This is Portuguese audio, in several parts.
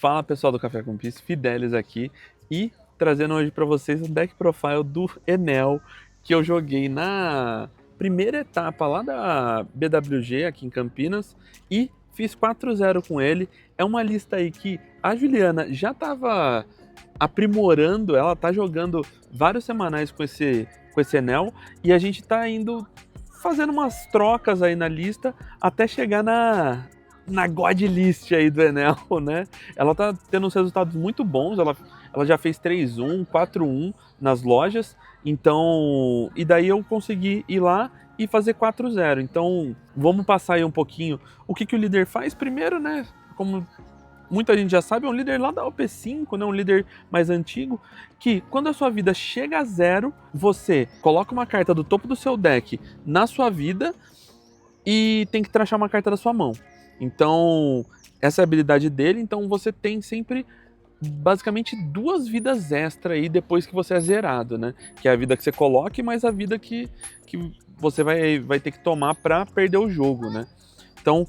Fala pessoal do Café com Peace, Fidelis aqui e trazendo hoje para vocês o deck profile do Enel que eu joguei na primeira etapa lá da BWG aqui em Campinas e fiz 4-0 com ele. É uma lista aí que a Juliana já estava aprimorando, ela tá jogando vários semanais com esse Enel e a gente tá indo fazendo umas trocas aí na lista até chegar na God List aí do Enel, né? Ela tá tendo uns resultados muito bons, ela já fez 3-1, 4-1 nas lojas, então... E daí eu consegui ir lá e fazer 4-0. Então, vamos passar aí um pouquinho o que o líder faz primeiro, né? Como muita gente já sabe, é um líder lá da OP5, né? Um líder mais antigo, que quando a sua vida chega a 0, você coloca uma carta do topo do seu deck na sua vida e tem que trachar uma carta da sua mão. Então, essa é a habilidade dele, então você tem sempre basicamente 2 vidas extra aí depois que você é zerado, né? Que é a vida que você coloca, mais a vida que você vai ter que tomar pra perder o jogo, né? Então,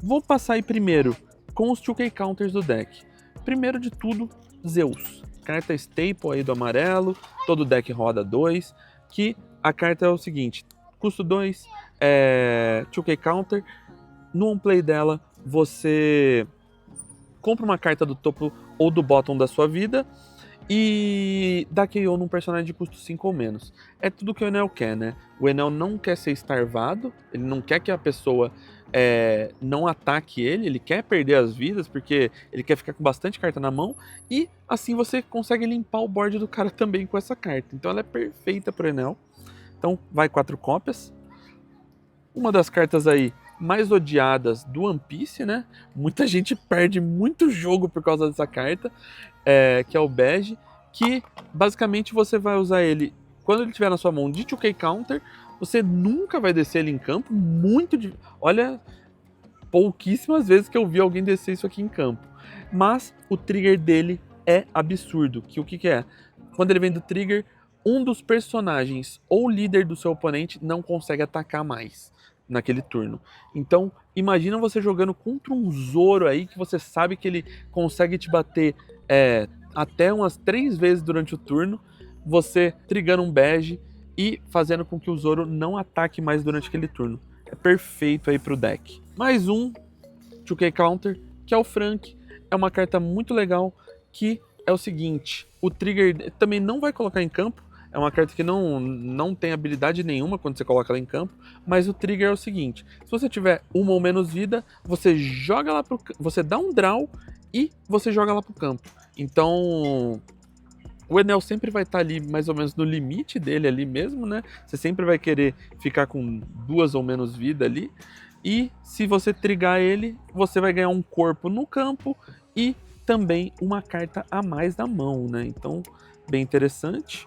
vou passar aí primeiro com os 2K counters do deck. Primeiro de tudo, Zeus. Carta staple aí do amarelo, todo deck roda 2, que a carta é o seguinte, custo 2, 2K counter, no on-play dela você compra uma carta do topo ou do bottom da sua vida e dá KO num personagem de custo 5 ou menos. É tudo que o Enel quer, né? O Enel não quer ser starvado, ele não quer que a pessoa não ataque ele quer perder as vidas, porque ele quer ficar com bastante carta na mão, e assim você consegue limpar o board do cara também com essa carta. Então ela é perfeita pro Enel. Então vai 4 cópias. Uma das cartas aí mais odiadas do One Piece, né? Muita gente perde muito jogo por causa dessa carta, que é o Bege, que basicamente você vai usar ele quando ele estiver na sua mão de 2K Counter, você nunca vai descer ele em campo, olha, pouquíssimas vezes que eu vi alguém descer isso aqui em campo. Mas o trigger dele é absurdo, que o que é? Quando ele vem do trigger, um dos personagens ou líder do seu oponente não consegue atacar mais naquele turno. Então, imagina você jogando contra um Zoro aí, que você sabe que ele consegue te bater até umas 3 vezes durante o turno, você trigando um Bege e fazendo com que o Zoro não ataque mais durante aquele turno. É perfeito aí pro deck. Mais um 2K Counter, que é o Frank. É uma carta muito legal, que é o seguinte, o trigger também não vai colocar em campo, é uma carta que não tem habilidade nenhuma quando você coloca ela em campo, mas o trigger é o seguinte, se você tiver uma ou menos vida, você joga lá você dá um draw e você joga lá pro campo. Então, o Enel sempre vai estar ali mais ou menos no limite dele ali mesmo, né? Você sempre vai querer ficar com 2 ou menos vida ali. E se você trigar ele, você vai ganhar um corpo no campo e também uma carta a mais na mão, né? Então, bem interessante.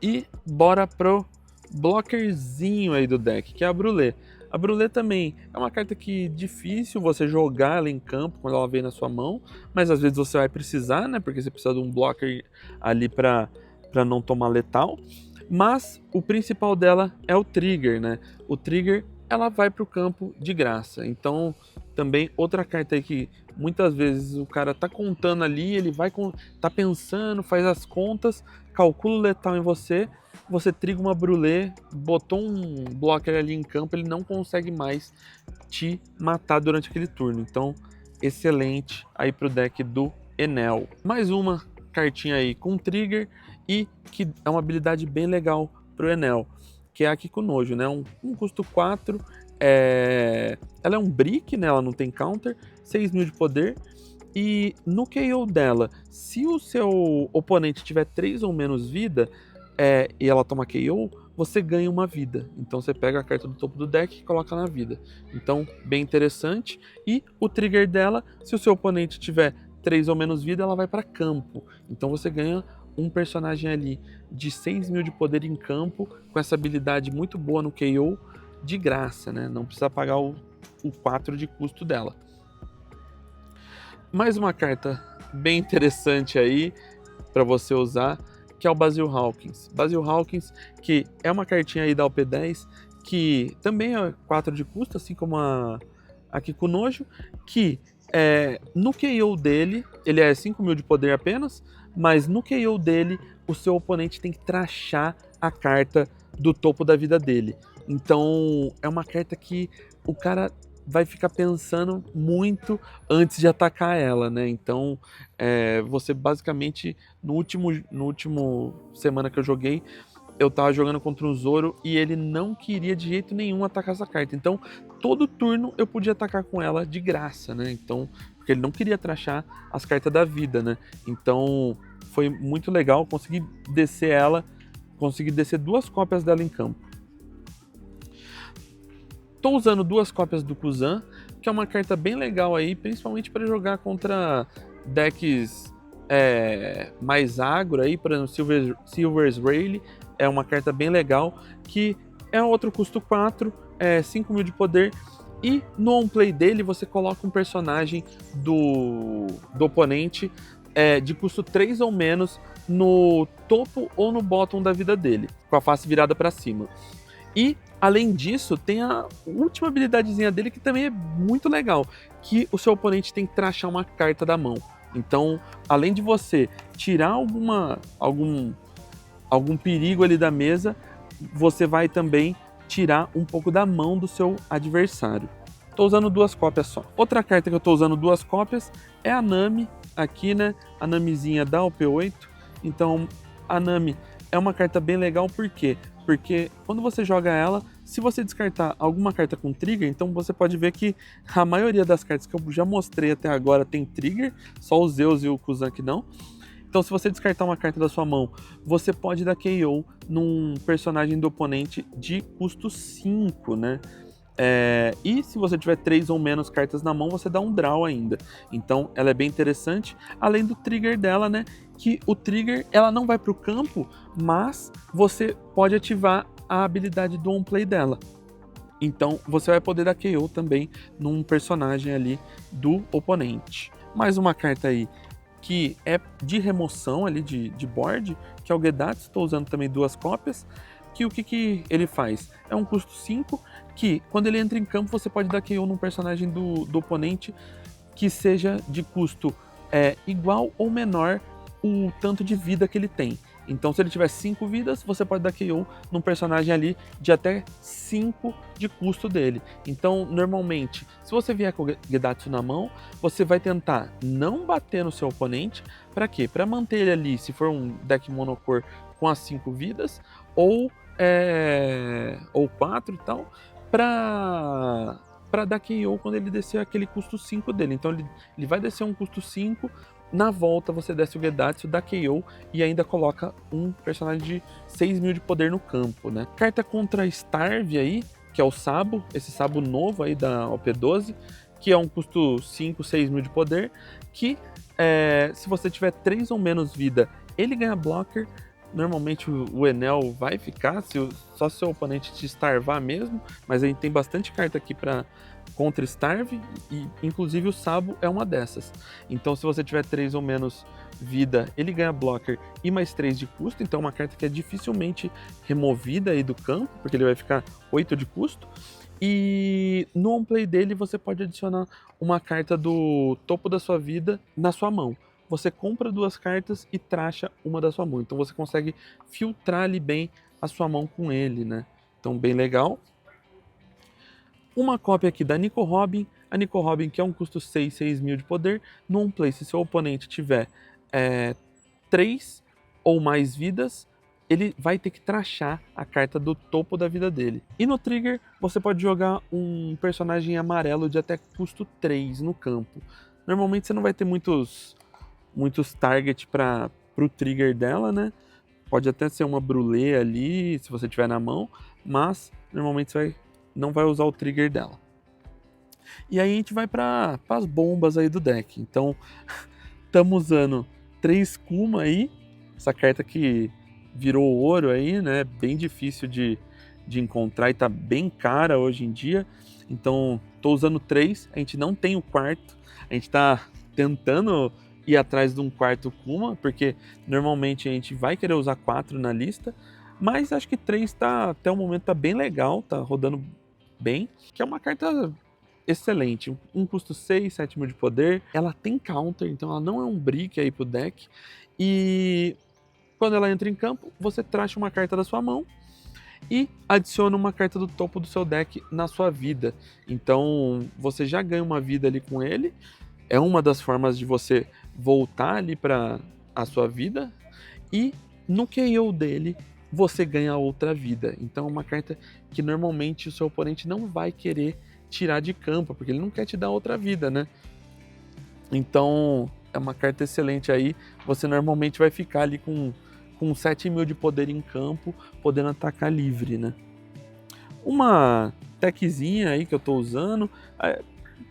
E bora pro blockerzinho aí do deck, que é a Brulé. A Brulé também é uma carta que é difícil você jogar ela em campo quando ela vem na sua mão, mas às vezes você vai precisar, né? Porque você precisa de um blocker ali para não tomar letal. Mas o principal dela é o trigger, né? O trigger, ela vai pro campo de graça. Então, também outra carta aí que muitas vezes o cara tá contando ali, ele tá pensando, faz as contas, calcula o letal em você, você triga uma Brulé, botou um blocker ali em campo, ele não consegue mais te matar durante aquele turno. Então, excelente aí pro deck do Enel. Mais uma cartinha aí com trigger e que é uma habilidade bem legal pro Enel, que é a Kikunojo, né? Um custo 4, ela é um brick, né? Ela não tem counter, 6.000 de poder. E no KO dela, se o seu oponente tiver 3 ou menos vida, e ela toma KO, você ganha uma vida. Então você pega a carta do topo do deck e coloca na vida. Então, bem interessante. E o trigger dela, se o seu oponente tiver 3 ou menos vida, ela vai para campo. Então você ganha um personagem ali de 6.000 de poder em campo, com essa habilidade muito boa no KO, de graça, né? Não precisa pagar o 4 de custo dela. Mais uma carta bem interessante aí para você usar, que é o Basil Hawkins. Basil Hawkins, que é uma cartinha aí da OP10, que também é 4 de custo, assim como a Kikunojo, que No KO dele, ele é 5.000 de poder apenas, mas no KO dele, o seu oponente tem que trashar a carta do topo da vida dele. Então, é uma carta que o cara vai ficar pensando muito antes de atacar ela, né? Então, você basicamente, no último semana que eu joguei, eu tava jogando contra um Zoro e ele não queria de jeito nenhum atacar essa carta. Então, todo turno eu podia atacar com ela de graça, né? Então, porque ele não queria trashar as cartas da vida, né? Então, foi muito legal conseguir descer ela, conseguir descer 2 cópias dela em campo. Tô usando 2 cópias do Kuzan, que é uma carta bem legal aí, principalmente para jogar contra decks mais agro aí, por exemplo, Silver's Rayleigh é uma carta bem legal, que é outro custo 4, 5.000 de poder, e no on-play dele você coloca um personagem do oponente de custo 3 ou menos no topo ou no bottom da vida dele, com a face virada para cima. E, além disso, tem a última habilidadezinha dele que também é muito legal, que o seu oponente tem que trashar uma carta da mão. Então, além de você tirar algum perigo ali da mesa, você vai também tirar um pouco da mão do seu adversário. Tô usando 2 cópias só. Outra carta que eu tô usando 2 cópias é a Nami, aqui, né? A Namizinha da OP8. Então, a Nami é uma carta bem legal, por quê? Porque quando você joga ela, se você descartar alguma carta com trigger, então você pode ver que a maioria das cartas que eu já mostrei até agora tem trigger, só o Zeus e o Kuzan que não. Então, se você descartar uma carta da sua mão, você pode dar KO num personagem do oponente de custo 5, né? E se você tiver 3 ou menos cartas na mão, você dá um draw ainda. Então, ela é bem interessante. Além do trigger dela, né? Que o trigger, ela não vai para o campo, mas você pode ativar a habilidade do on-play dela. Então, você vai poder dar KO também num personagem ali do oponente. Mais uma carta aí que é de remoção ali de board, que é o Gedatsu. Estou usando também 2 cópias. Que o que ele faz? É um custo 5, que quando ele entra em campo você pode dar KO num personagem do oponente que seja de custo igual ou menor o tanto de vida que ele tem. Então, se ele tiver 5 vidas, você pode dar KO num personagem ali de até 5 de custo dele. Então, normalmente, se você vier com o Gedatsu na mão, você vai tentar não bater no seu oponente. Para quê? Para manter ele ali, se for um deck monocor com as 5 vidas, ou 4 e tal, para dar KO quando ele descer aquele custo 5 dele. Então, ele vai descer um custo 5. Na volta você desce o Gedatsu, dá KO e ainda coloca um personagem de 6.000 de poder no campo, né? Carta contra Starve aí, que é o Sabo, esse Sabo novo aí da OP12, que é um custo 5, 6.000 de poder, que se você tiver 3 ou menos vida, ele ganha blocker. Normalmente o Enel vai ficar, só se o seu oponente te starvar mesmo, mas a gente tem bastante carta aqui para contra Starve, e inclusive o Sabo é uma dessas. Então, se você tiver 3 ou menos vida, ele ganha blocker e mais 3 de custo, então é uma carta que é dificilmente removida aí do campo, porque ele vai ficar 8 de custo. E no on-play dele você pode adicionar uma carta do topo da sua vida na sua mão. Você compra 2 cartas e tracha uma da sua mão. Então você consegue filtrar ali bem a sua mão com ele, né? Então, bem legal. Uma cópia aqui da Nico Robin. A Nico Robin, que é um custo 6, 6.000 de poder. No on-play, se seu oponente tiver 3 ou mais vidas, ele vai ter que trachar a carta do topo da vida dele. E no trigger, você pode jogar um personagem amarelo de até custo 3 no campo. Normalmente você não vai ter muitos target para o trigger dela, né? Pode até ser uma brulé ali, se você tiver na mão, mas normalmente você não vai usar o trigger dela. E aí a gente vai para as bombas aí do deck. Então, estamos usando 3 Kuma aí, essa carta que virou ouro aí, né? Bem difícil de encontrar e tá bem cara hoje em dia. Então, tô usando 3, a gente não tem o quarto, a gente tá tentando ir atrás de um quarto Kuma, porque normalmente a gente vai querer usar 4 na lista, mas acho que 3 até o momento tá bem legal, tá rodando bem, que é uma carta excelente. Um custo 6, 7 mil de poder. Ela tem counter, então ela não é um brick aí pro deck. E quando ela entra em campo, você tracha uma carta da sua mão e adiciona uma carta do topo do seu deck na sua vida. Então você já ganha uma vida ali com ele. É uma das formas de você voltar ali para a sua vida. E no KO dele, você ganha outra vida. Então é uma carta que normalmente o seu oponente não vai querer tirar de campo, porque ele não quer te dar outra vida, né? Então é uma carta excelente aí. Você normalmente vai ficar ali com 7 mil de poder em campo, podendo atacar livre, né? Uma techzinha aí que eu tô usando,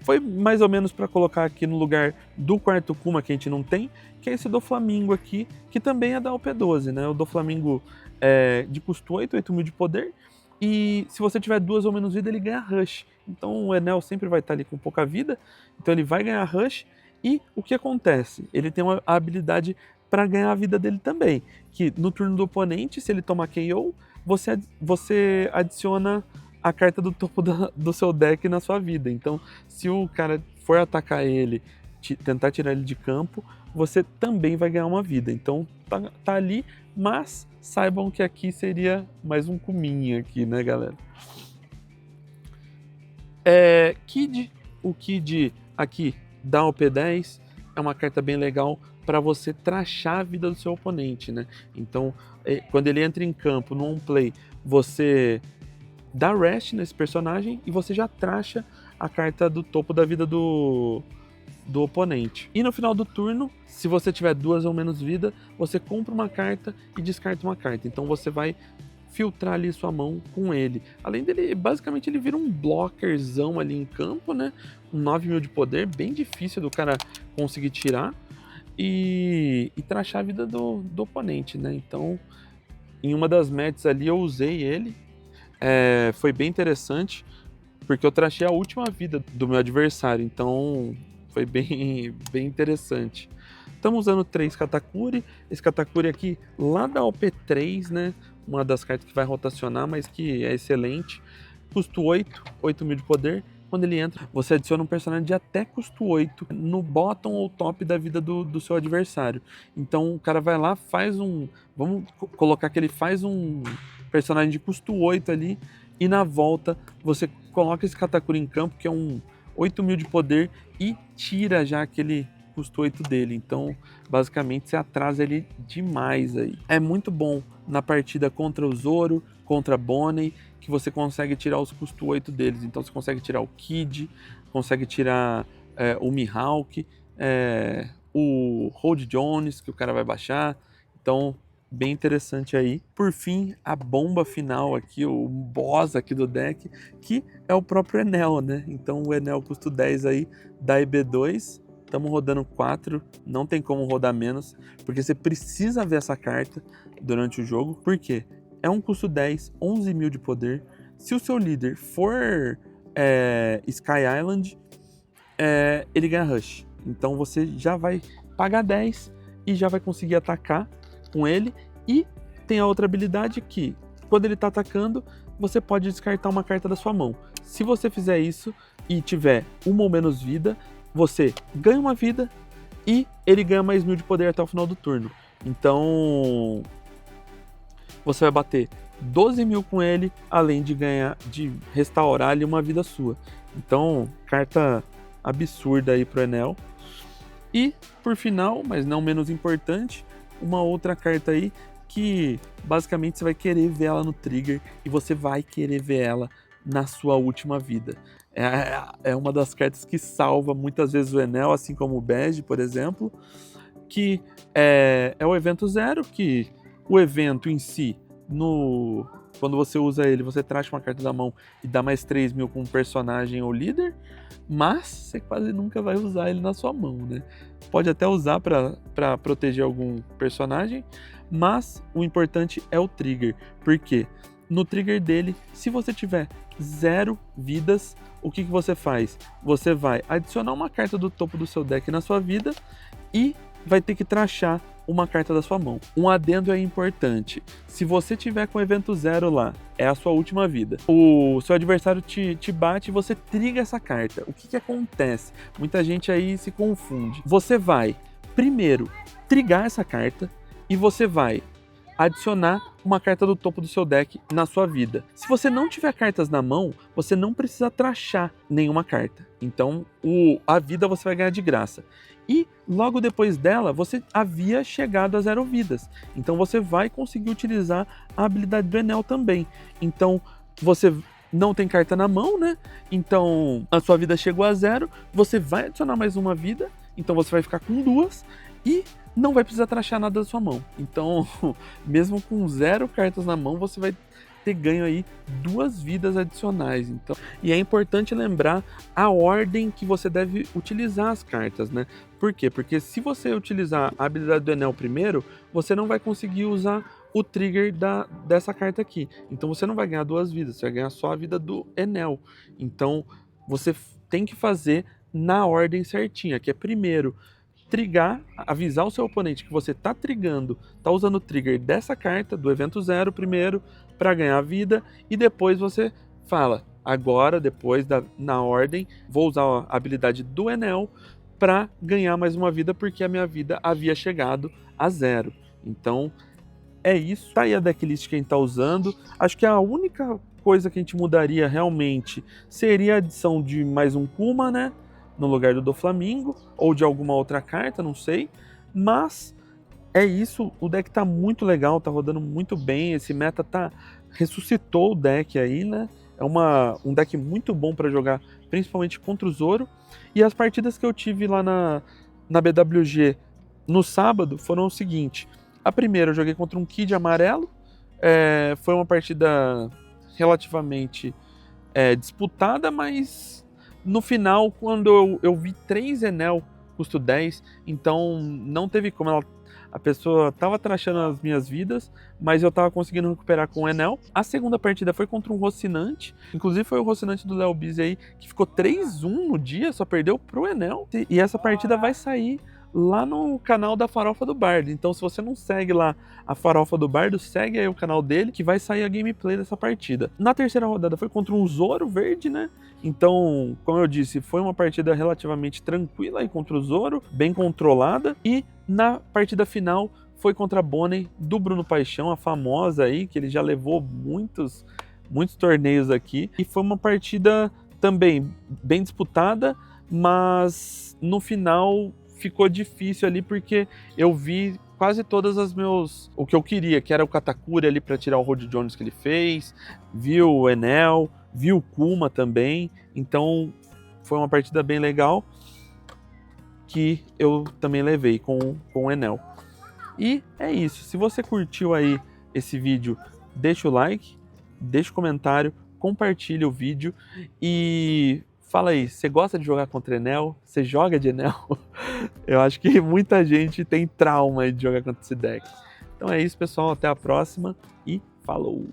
foi mais ou menos para colocar aqui no lugar do quarto Kuma que a gente não tem, que é esse do Flamengo aqui, que também é da OP12, né? O do Flamengo é de custo 8, 8 mil de poder, e se você tiver 2 ou menos vida, ele ganha Rush. Então o Enel sempre vai estar ali com pouca vida, então ele vai ganhar Rush, e o que acontece? Ele tem a habilidade para ganhar a vida dele também, que no turno do oponente, se ele tomar KO, você adiciona a carta do topo do seu deck na sua vida. Então, se o cara for atacar ele, tentar tirar ele de campo, você também vai ganhar uma vida. Então, tá ali, mas saibam que aqui seria mais um Kuminha aqui, né, galera? O Kid aqui da OP10 é uma carta bem legal para você trachar a vida do seu oponente, né? Então, quando ele entra em campo no on-play, você dá rest nesse personagem e você já tracha a carta do topo da vida do oponente. E no final do turno, se você tiver 2 ou menos vida, você compra uma carta e descarta uma carta. Então você vai filtrar ali sua mão com ele. Além dele, basicamente ele vira um blockerzão ali em campo, né? Com 9 mil de poder, bem difícil do cara conseguir tirar. E trachar a vida do oponente, né? Então, em uma das matches ali eu usei ele. Foi bem interessante, porque eu trachei a última vida do meu adversário, então foi bem interessante. Estamos usando 3 Katakuri, esse Katakuri aqui lá da OP3, né? Uma das cartas que vai rotacionar, mas que é excelente. Custo 8 mil de poder. Quando ele entra, você adiciona um personagem de até custo 8 no bottom ou top da vida do seu adversário. Então o cara vai lá, faz um... Vamos colocar que ele faz um personagem de custo 8 ali, e na volta você coloca esse Katakuri em campo, que é um 8 mil de poder, e tira já aquele custo 8 dele. Então, basicamente, você atrasa ele demais aí. É muito bom na partida contra o Zoro, contra a Bonnie, que você consegue tirar os custo 8 deles. Então, você consegue tirar o Kid, consegue tirar o Mihawk, o Hold Jones, que o cara vai baixar. Então, bem interessante aí. Por fim, a bomba final aqui, o boss aqui do deck, que é o próprio Enel, né? Então o Enel custo 10 aí da EB2, estamos rodando 4, não tem como rodar menos, porque você precisa ver essa carta durante o jogo. Por quê? É um custo 10, 11 mil de poder. Se o seu líder for Sky Island, ele ganha Rush. Então você já vai pagar 10 e já vai conseguir atacar com ele. E tem a outra habilidade que, quando ele está atacando, você pode descartar uma carta da sua mão. Se você fizer isso e tiver 1 ou menos vida, você ganha uma vida e ele ganha mais 1000 de poder até o final do turno. Então você vai bater 12 mil com ele, além de ganhar, de restaurar ali uma vida sua. Então, carta absurda aí pro Enel. E, por final, mas não menos importante, uma outra carta aí que basicamente você vai querer ver ela no trigger e você vai querer ver ela na sua última vida. É uma das cartas que salva muitas vezes o Enel, assim como o Bege, por exemplo, que é o evento 0, que o evento em si, quando você usa ele, você traz uma carta da mão e dá mais 3 mil com um personagem ou líder, mas você quase nunca vai usar ele na sua mão, né? Pode até usar para proteger algum personagem, mas o importante é o trigger, porque no trigger dele, se você tiver 0 vidas, o que você faz? Você vai adicionar uma carta do topo do seu deck na sua vida e vai ter que trachar uma carta da sua mão. Um adendo é importante. Se você tiver com o evento 0 lá, é a sua última vida. O seu adversário te bate e você triga essa carta. O que acontece? Muita gente aí se confunde. Você vai, primeiro, trigar essa carta e você vai adicionar uma carta do topo do seu deck na sua vida. Se você não tiver cartas na mão, você não precisa trashar nenhuma carta. Então, a vida você vai ganhar de graça. E logo depois dela, você havia chegado a 0 vidas. Então você vai conseguir utilizar a habilidade do Enel também. Então, você não tem carta na mão, né? Então, a sua vida chegou a 0, você vai adicionar mais uma vida, então você vai ficar com 2 e não vai precisar trashar nada da sua mão. Então, mesmo com 0 cartas na mão, você vai ter ganho aí 2 vidas adicionais. Então, e é importante lembrar a ordem que você deve utilizar as cartas, né? Por quê? Porque se você utilizar a habilidade do Enel primeiro, você não vai conseguir usar o trigger dessa carta aqui. Então você não vai ganhar 2 vidas, você vai ganhar só a vida do Enel. Então você tem que fazer na ordem certinha, que é primeiro trigar, avisar o seu oponente que você tá trigando, tá usando o trigger dessa carta, do evento 0 primeiro, para ganhar vida, e depois você fala, agora, depois, na ordem, vou usar a habilidade do Enel para ganhar mais uma vida, porque a minha vida havia chegado a 0. Então, é isso. Tá aí a decklist que a gente tá usando. Acho que a única coisa que a gente mudaria realmente seria a adição de mais um Kuma, né? No lugar do Doflamingo, ou de alguma outra carta, não sei. Mas é isso, o deck tá muito legal, tá rodando muito bem. Esse meta ressuscitou o deck aí, né? É um deck muito bom para jogar, principalmente contra o Zoro. E as partidas que eu tive lá na BWG no sábado foram o seguinte. A primeira eu joguei contra um Kid amarelo. Foi uma partida relativamente disputada, mas no final, quando eu vi 3 Enel custo 10, então não teve como. A pessoa tava trashando as minhas vidas, mas eu tava conseguindo recuperar com o Enel. A segunda partida foi contra um Rocinante, inclusive foi o Rocinante do Léo Bizzi aí, que ficou 3-1 no dia, só perdeu pro Enel. E essa partida vai sair lá no canal da Farofa do Bardo. Então, se você não segue lá a Farofa do Bardo, segue aí o canal dele, que vai sair a gameplay dessa partida. Na terceira rodada foi contra um Zoro verde, né? Então, como eu disse, foi uma partida relativamente tranquila aí contra o Zoro, bem controlada. E na partida final foi contra a Bonnie do Bruno Paixão, a famosa aí, que ele já levou muitos torneios aqui. E foi uma partida também bem disputada, mas no final ficou difícil ali porque eu vi quase todas o que eu queria, que era o Katakuri ali para tirar o Rod Jones que ele fez, viu o Enel, viu o Kuma também, então foi uma partida bem legal que eu também levei com o Enel. E é isso, se você curtiu aí esse vídeo, deixa o like, deixa o comentário, compartilha o vídeo e fala aí, você gosta de jogar contra Enel? Você joga de Enel? Eu acho que muita gente tem trauma de jogar contra esse deck. Então é isso, pessoal. Até a próxima e falou!